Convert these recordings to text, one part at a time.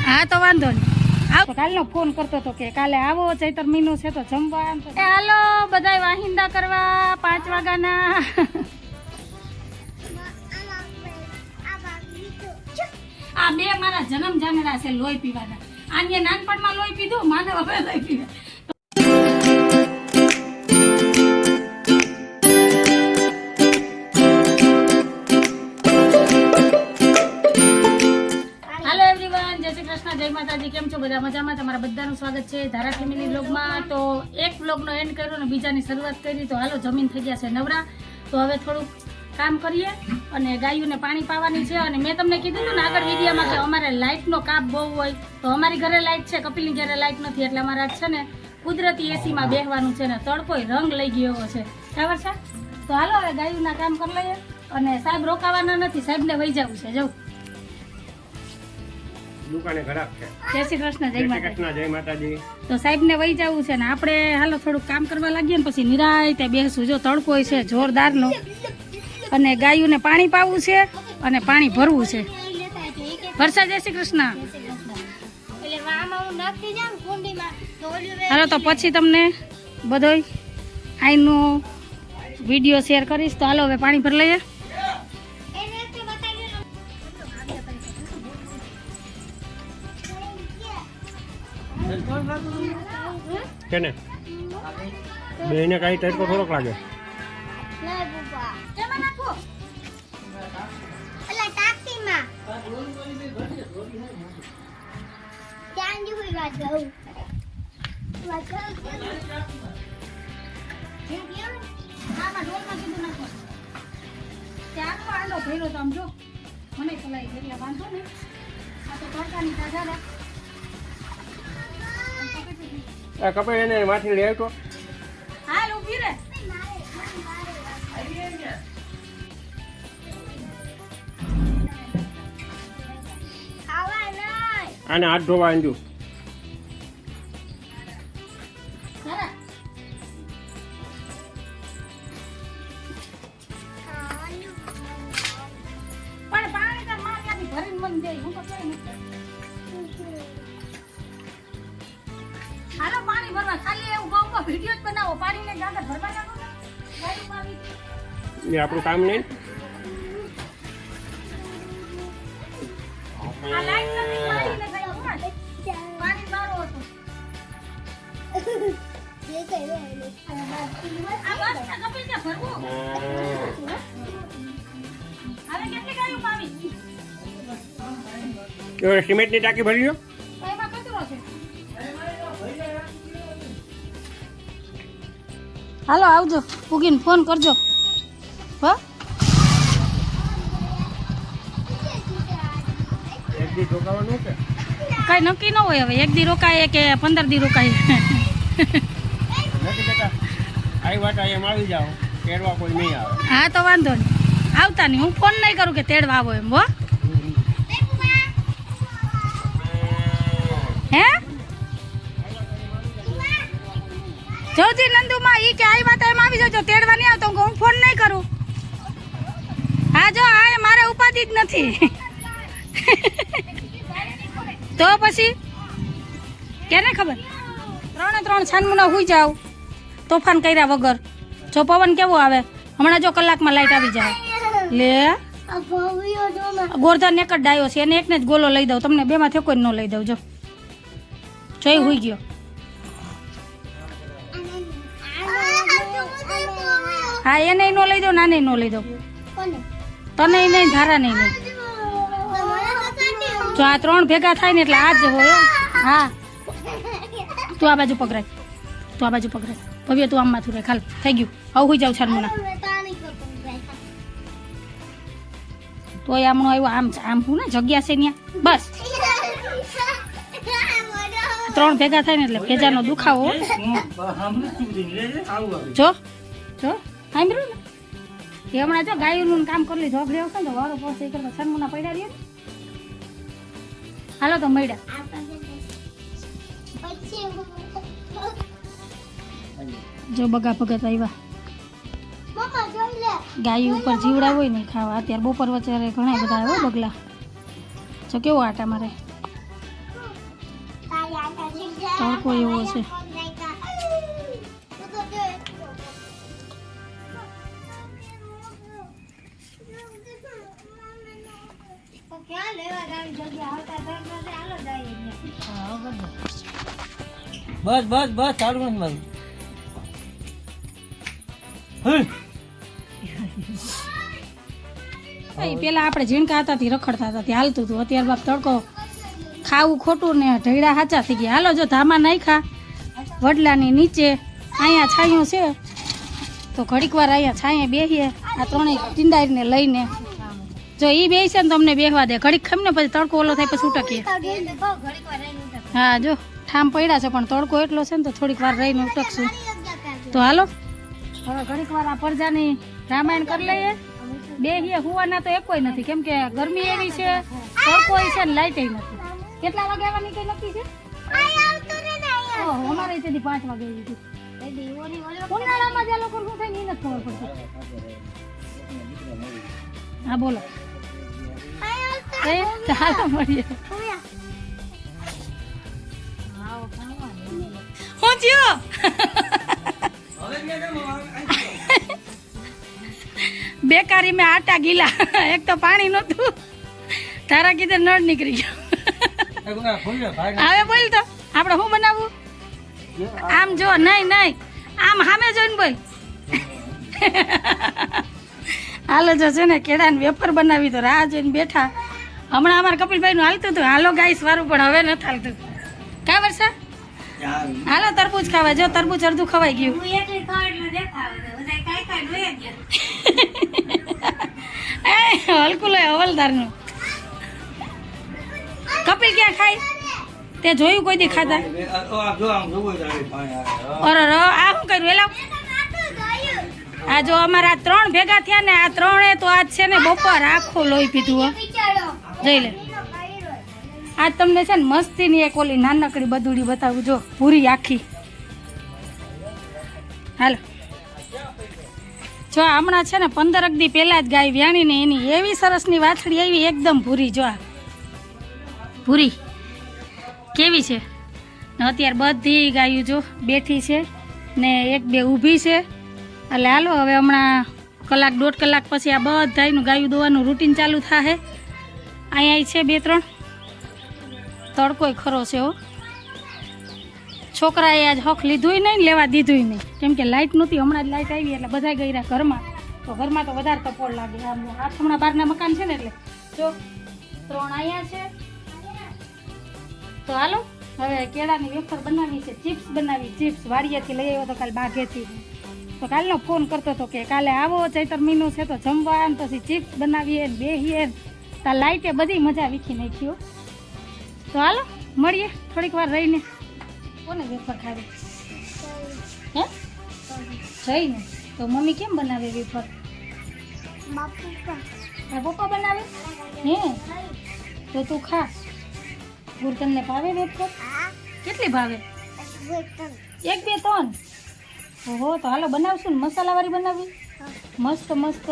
હા તો વાંધો નહીં. કાલનો ફોન કરતો હતો કે કાલે આવો ચૈતર મહિનો છે તો જમવા. હાલો બધાય વાહિંદા કરવા 5 વાગ્યાના. આ બે મારા જન્મ જામેલા છે લોહી પીવાના. આને નાનપણમાં લોહી પીધું, માને હવે લોહી પીવે. જય માતાજી, કેમ છો બધા? મજામાં? તમારા બધાનું સ્વાગત છે ધારા ફેમિલી વ્લોગમાં. તો એક વ્લોગનો એન્ડ કર્યો ને બીજાની શરૂઆત કરી. તો હાલો જમીન થઈ ગયા છે નવરા, તો હવે થોડુંક કામ કરીએ અને ગાયોને પાણી પાવાની છે. અને મેં તમને કીધું હતું ને આગળ વિડીયોમાં કે અમારે લાઇટનો કાપ બહુ હોય, તો અમારી ઘરે લાઇટ છે, કપિલની ઘરે લાઇટ નથી, એટલે અમારે છે ને કુદરતી એસીમાં બેસવાનું છે ને તડકોય રંગ લઈ ગયો છે, બરાબર છે? તો હાલો હવે ગાયોના કામ કરી લઈએ. અને સાહેબ રોકાવાના નથી, સાહેબને વહી જવું છે. જવું દુકાને ખરાબ છે. જય શ્રી કૃષ્ણ, જય માતાજી. તો સાહેબ ને વહી જવું છે ને આપણે હાલો થોડુંક કામ કરવા લાગીએ ને પછી નિરાંતે બેસું. જો તડકો છે જોરદારનો, અને ગાયોને પાણી પાવું છે અને પાણી ભરવું છે. વર્ષા, જય શ્રી કૃષ્ણ. હાલો તો પછી તમને બધોય આઈનો વિડીયો શેર કરીશ. તો હાલો હવે પાણી ભરી લઈએ. કેને બેને કઈ તડકો થોડોક લાગે. કપાઈ એને માથી લઈ આવતો. હાલ ઊભી રે. આને હાથ ધોવા અંજુ. પણ પાણી તો મારી ભરીને મન દે. હું તો કઈ નથી. હાલો પાણી ભરવા. ખાલી એવું કહું કે વિડીયો જ બનાવો, પાણીને જાગર ભરવાના નો. એ આપણું કામ નહીં. આ લાઈટ નથી, પાણીને ગયો હોય. પાણી મારો હતો. આ બસ કપિલ કે ભરવું. હવે કેટલી ગાયો પાવી? સિમેન્ટની ટાંકી ભરી લો. એમાં કચરો છે. હાલો આવજો, ઉગીને ફોન કરજો. હો એક દી રોકાવાનું છે. કઈ નક્કી ન હોય. હવે એક દી રોકાય કે 15 દી રોકાય. નથી બેટા, આવી વાત એમ આવી જાઓ, તેડવા કોઈ નહીં આવે. હા તો વાંધો નહીં, આવતા નહીં. હું ફોન નહીં કરું કે તેડવા આવો એમ. હો હે જોજી નંદુમાં ઈ કે આવી વાત એમ આવી જજો, તેડવા નહીં આવતો. હું ફોન નહીં કરું. હા જો આ મારે ઉપાધિ જ નથી. તો પછી કેને ખબર? 3 છાનમુના હુઈ જાવ તોફાન કર્યા વગર. જો પવન કેવો આવે હમણાં, જો કલાકમાં લાઈટ આવી જાય. લે ગોરધન એક જ ડાયો છે, એને એકને જ ગોલો લઈ દઉં. તમને બેમાંથી કોઈ ન લઈ દઉં. જો જોઈ હુઈ ગયો. હા એને ન લઈ દઉં, નાને ન લઈ દઉં. તને નહીં, ધારા નહીં. જો આ 3 ભેગા થાય ને એટલે આ જ હોય. હા તું આ બાજુ પકડાય, તું આ બાજુ પકડાય. ભવ્ય તું આમ માથું રહે. ખાલ થઈ ગયું. હવે હુઈ જાવ છાનમુના. તોય આમનો આવ્યો. આમ હું ને જગ્યા છે ત્યાં બસ. 3 ભેગા થાય ને એટલે ભેજાનો દુખાવો. જો જો સાંભળ્યું ને એ હમણાં જો ગાયોનું કામ કરી લીધું. અઘરી આવશે ને તો વારો પહોંચે કરતા છાનમુના પડ્યા રહીએ. હાલો તો મળ્યા. જો બગા ભગત આવ્યા. ગાયું ઉપર જીવડા હોય ને ખાવા. અત્યારે બપોર વચ્ચે ઘણા બધા આવ્યો બગલા. જો કેવો આટા મારે, તડકો એવો છે. બસ બસ બસ ચાલુ નથી મારું. પેલા આપણે ઝીણકા હતા થી રખડતા હતા ત્યાં હાલતું હતું. અત્યારે બાપ તડકો ખાવું ખોટું ને ઢૈડા હાચા થઈ ગયા. હાલો જો ધામા નાખ્યા વડલાની નીચે, અહીંયા છાંયો છે તો ઘડીક વાર અહીંયા છાંયે બેસીએ. આ ત્રણેય ટીંડાઈને લઈને જો ઈ બેસે ને તમને બેસવા દે ઘડીક ખમ ને પછી તડકો ઓલો થાય પછી ઉટકીએ. હા જો ઠામ પડ્યા છે પણ તડકો એટલો છે ને તો થોડીક વાર રહીને ઉટકશું. તો હાલો હવે ઘડીક વાર આ પરજાની રામાયણ કરી લઈએ. બેહીએ હુવાના તો એકોય નથી કેમ કે ગરમી એવી છે, તડકો છે ને લાઈટ નથી. કેટલા વાગે આવવાની કઈ નક્કી છે? ઓહો અમારે તેથી 5 વાગે આવી હતી. ઉનાળામાં જે લોકો શું થાય ને એ નથી ખબર પડતી. હા બોલો ચાલો મળીએ. હું થયો બેકારી મેં આટા ગીલા. એક તો પાણી નહોતું, તારા કીધે નળ નીકળી ગયો. હવે બોલ તો આપણે શું બનાવવું? આમ જો નહીં નહીં આમ સામે જોઈને બોલ. હાલો જો છે ને કેળાની વેફર બનાવી તો રાહ જોઈને બેઠા. હમણાં અમારા કપિલભાઈ નું હાલતું હતું હાલો ગાઈસ વારું પણ હવે નથી હાલતું. કા વર્ષા હાલો તરબૂચ ખાવા. જો તરબૂચ અડધું ખવાઈ ગયું. હલકું લો હવલદાર નું. કપિલ ક્યાં ખાય તે જોયું કોઈ દી ખાતા? અરે આ શું કર્યું એલા? આ જો અમારા 3 ભેગા થયા ને આ 3એ તો આજ છે ને બપોર આખો લોહી પીધું. જઈ લે આજ તમને છે ને મસ્તીની એક ઓલી નાનકડી બધુડી બતાવું. જો પૂરી આખી. હાલો જો હમણાં છે ને 15 દી પહેલા જ ગાય વ્યાણી ને એની એવી સરસની વાછડી આવી એકદમ ભૂરી. જો આ ભૂરી કેવી છે ને અત્યારે બધી ગાયું જો બેઠી છે ને 1-2 ઊભી છે. એટલે હાલો હવે હમણાં 1-1.5 કલાક પછી આ બધાનું ગાયું દોવાનું રૂટીન ચાલુ થશે. અહીંયા છે 2-3 તડકોય ખરો છે હો. છોકરાએ આજ હક લીધું નહીં લેવા દીધું નહીં કેમ કે લાઇટ નહોતી. હમણાં જ લાઇટ આવી એટલે બધા ગયા ઘરમાં. તો ઘરમાં તો વધારે તપોડ લાગે. આમ હમણાં બહારના મકાન છે ને એટલે જો 3 અહીંયા છે. તો હાલો હવે કેળાની વેફર બનાવી છે, ચિપ્સ બનાવી. ચિપ્સ વાડિયાથી લઈ આવ્યો તો કાલે બાઘેથી. તો કાલનો ફોન કરતો હતો કે કાલે આવો ચૈતર મહિનો છે તો જમવા ને પછી ચિપ્સ બનાવીએ ને બેહીએ ને. તા લાઇટે બધી મજા વીખી નાખ્યો. તો હાલો મળીએ થોડીક વાર રહીને. કોને વેફર ખાવી હે? જઈને તો મમ્મી કેમ બનાવે વેફર? પપ્પા બનાવે હે? તો તું ખા. ગુરતનને ભાવે વેફર? કેટલી ભાવે? 1-2-3. ઓહો તો હાલો બનાવશું ને. મસાલાવાળી બનાવી મસ્ત મસ્ત.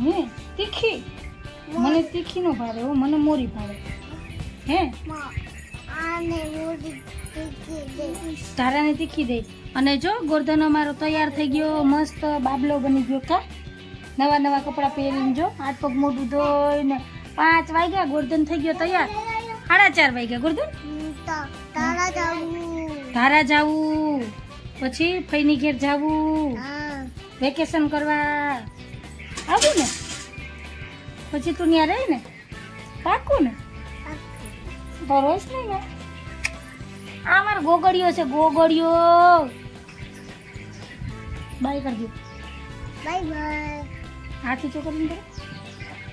હે તીખી? મને તીખી નો ભાવે હો, મને મોરી ભાવે. હે તારાને તીખી દે. અને જો ગોરધન અમારો તૈયાર થઈ ગયો મસ્ત બાબલો બની ગયો. કા નવા નવા કપડાં પહેરીને જો હાથ પગ મોઢું ધોઈને 5 વાગ્યા ગોરધન થઈ ગયો તૈયાર. 4:30 વાગ્યા ગોરધન. તારા જાવું પછી ફઈની ઘેર જાવું વેકેશન કરવા આવું ને પછી તું ત્યાં રહી ને પાકું ને? બરોસ નહીં ને? આ મારો ગોગડિયો છે ગોગડિયો. બાય કરજો. Bye bye. હાથ ઊંચો કરીને કરો.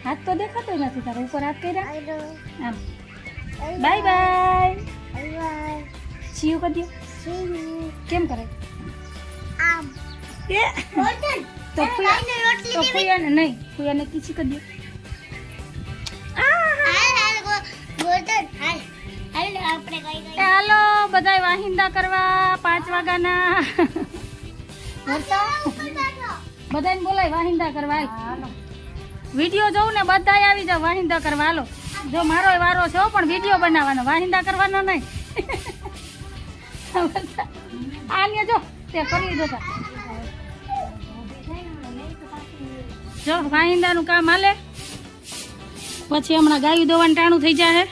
હાથ તો દેખાતો નથી તારા ઉપર. હાથ કર્યા આમ. Bye bye. સીયુ કરી દો. કેમ કરે? આમ. તો ફુયાને નહીં, ફુયાને કીચી કરી દો. હાલો બધા વાહિંદા કરવા 5 વાગ્યાના. વર્ષા બધાને બોલાય વાહિંદા કરવા હાલો. વિડીયો જોઉં ને બધાય આવી જાવ વાહિંદા કરવા હાલો. જો મારો વારો છે હો, પણ વિડીયો બનાવવાનો, વાહિંદા કરવાનો નહીં. આને જો તે કરી લીધો તા. જો વાહિંદાનું કામ હાલે પછી હમણાં ગાયું દોવાનું ટાણું થઈ જાય.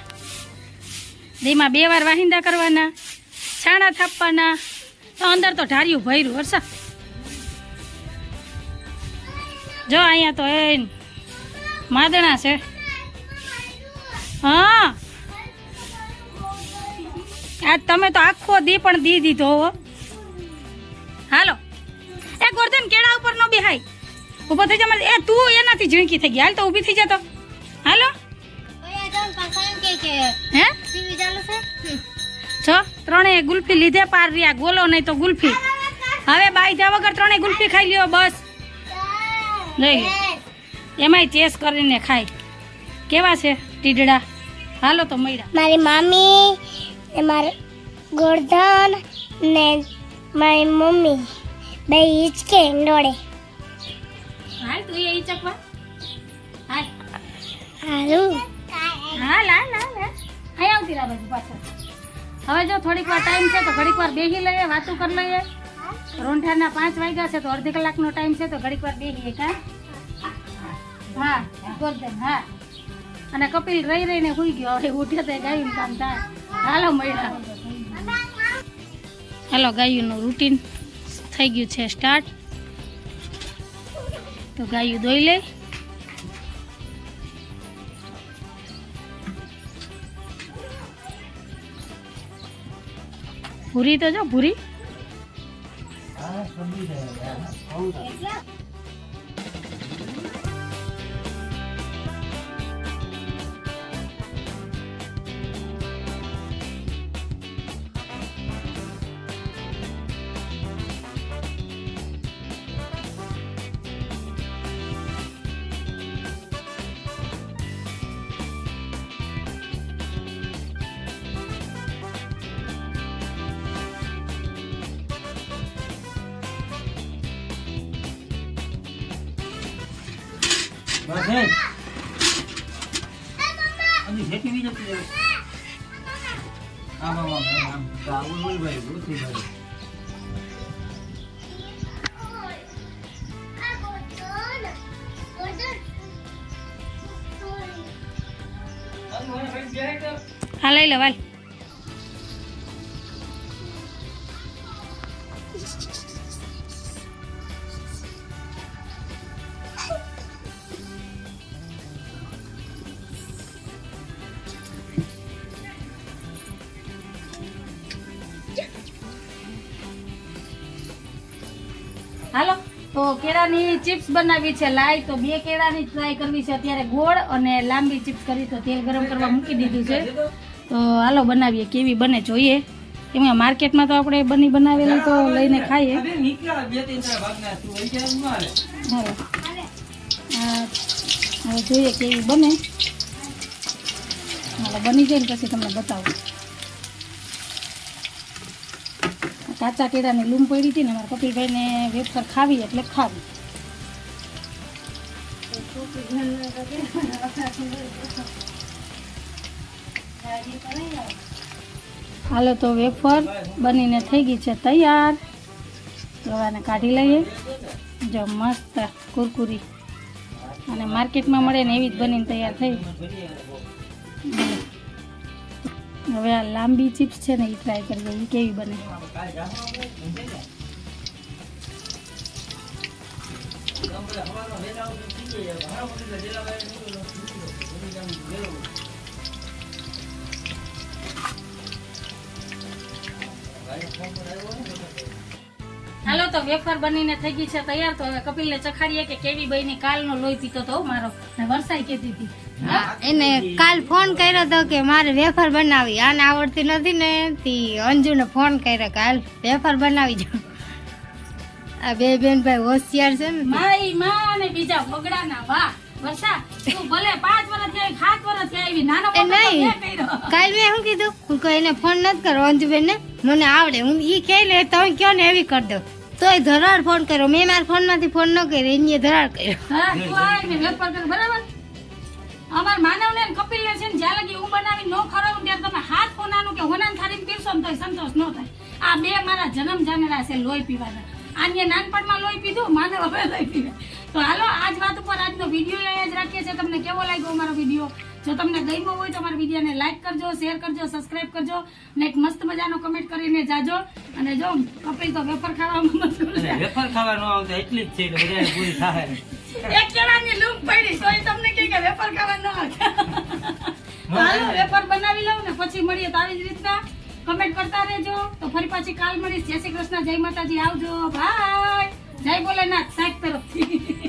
દીમાં 2 વાર વાહિંદા કરવાના, છાણા થાપવાના. તો અંદર તો ઢાર્યું ભર્યું વર્ષા. જો અહીંયા તો એ માદણા છે. હા આજ તમે તો આખો દી પણ દી દીધો હો. હાલો એ ગોરધન કેળા ઉપર નો બેહાય, ઊભો થઈ જા. એ તું એનાથી ઝીણકી થઈ ગઈ, હાલ તો ઊભી થઈ જા તો. હાલો હે છો ત્રણેય ગુલ્ફી લીધે પાર રહ્યા, ગોલો નહીં તો ગુલ્ફી. હવે બાઈધા વગર ત્રણેય ગુલ્ફી ખાઈ લ્યો બસ. નહીં એમાંય ચેસ કરીને ખાય. કેવા છે ટીડડા? હાલો તો મૈડા. મારી મમ્મી ને મારે ગોરધન ને મારી મમ્મી બે હિચકે ડોળે. હાલ તું એ ચકવા હાલ. હારું હા લા લા લા અહીં આવતી રા બાજુ પાછળ. હવે જો થોડીક વાર ટાઈમ છે તો ઘડીક વાર બેસી લઈએ, વાતું કરી લઈએ. રોંઢાના 5 વાગ્યા છે તો અડધી કલાકનો ટાઈમ છે તો ઘડીક વાર બેસીએ. કા હા ગોરધન હા. અને કપિલ રહી રહીને સુઈ ગયો, હવે ઉઠ્યો તો ગાયું કામ થાય. હાલો મળ્યા. હાલો ગાયુંનું રૂટીન થઈ ગયું છે સ્ટાર્ટ. તો ગાયું દોઈ લે. ભૂરી તો જો ભૂરી. બસ હે અજી ખેતી ની જતી રહે. આમ ગાવું બોલ ભાઈ ગોતી ભાઈ. હા લઈ લે વાલ. હાલો તો કેળાની ચિપ્સ બનાવી છે લાઈ. તો 2 કેળાની ટ્રાય કરવી છે અત્યારે, ગોળ અને લાંબી ચિપ્સ કરી. તો તેલ ગરમ કરવા મૂકી દીધું છે. તો હાલો બનાવીએ, કેવી બને જોઈએ. એમાં માર્કેટમાં તો આપણે બનાવેલી તો લઈને ખાઈએ. હાલો હવે જોઈએ કેવી બને. હાલો બની જાય ને પછી તમને બતાવું. કાચા કેળાની લૂમ પડી હતી ને મારા કપિલભાઈને વેફર ખાવી એટલે ખાવી. હાલો તો વેફર બનીને થઈ ગઈ છે તૈયાર. તો આને કાઢી લઈએ. જો મસ્ત કુરકુરી અને માર્કેટમાં મળે ને એવી જ બનીને તૈયાર થઈ. હવે આ લાંબી ચિપ્સ છે ને એ ટ્રાય કરીએ એ કેવી બને. હાલો તો વેફર બનીને થઈ ગઈ છે તૈયાર. તો હવે કપિલને ચખાડીએ કે કેવી બની. કાલનો લોહી પીતો તો મારો વરસાઈ કહેતી હતી. એને કાલ ફોન કર્યો તો કે મારે વેફર બનાવી, આને આવડતી નથી ને તી અંજુને ફોન કર્યો કે હાલ વેફર બનાવી જાવ. આ બે બેન ભાઈ હોશિયાર છે ને. મારી માં અને બીજા બગડાના વાહ. વર્ષા તું ભલે 5 વર્ષથી આવી 7 વર્ષથી આવી નાનો એ નહીં કાલ મેં શું કીધું, હું કોઈ એને ફોન નથી કરો અંજુબેન ને, મને આવડે, હું ઈ કહી લે તમે કયો ને એવી કરી દો. તોય ધરાડ ફોન કર્યો, મેં મારા ફોનમાંથી ફોન ન કર્યો, એને ધરાડ કર્યો. હા તું આય ને વેફર કર બરાબર. અમાર માનવને ને કપિલને છે ને જ્યાં લગી હું બનાવી ન ખવડાવું ત્યારે તમે હાથ કોનાનું કે હોનાન થાળીમાં પીરસો ને તોય સંતોષ ન થાય. આ બે મારા જન્મ જાનેલા છે લોહી પીવાના. આને નાનપણમાં લોહી પીધું, માનવ હવે લોહી પીવે. તો હાલો આજ વાત ઉપર આજનો વિડીયો અહીંયા જ રાખીએ છીએ. તમને કેવો લાગ્યો અમારો વિડીયો? જો તમને ગમ્યો હોય તો અમારા વિડીયોને લાઈક કરજો, શેર કરજો, સબસ્ક્રાઇબ કરજો અને એક મસ્ત મજાનો કમેન્ટ કરીને જાજો. અને જો કપિલ તો વેફર ખાવામાં મશગુલ છે. વેફર ખાવા ન આવતા એટલી જ છે એટલે બધાને પૂરી થાય. એક જણાની લૂમ પડી તોય તમને કહે કે વેફર ખાવા ન આવતા. તો હાલો વેફર બનાવી લઉં ને પછી મળીએ. તો આવી જ રીતના કમેન્ટ કરતા રહેજો. તો ફરી પાછી કાલ મળીશ. જય શ્રી કૃષ્ણ, જય માતાજી, આવજો, બાય. જય ભોલેનાથ સાહેબ તરફથી.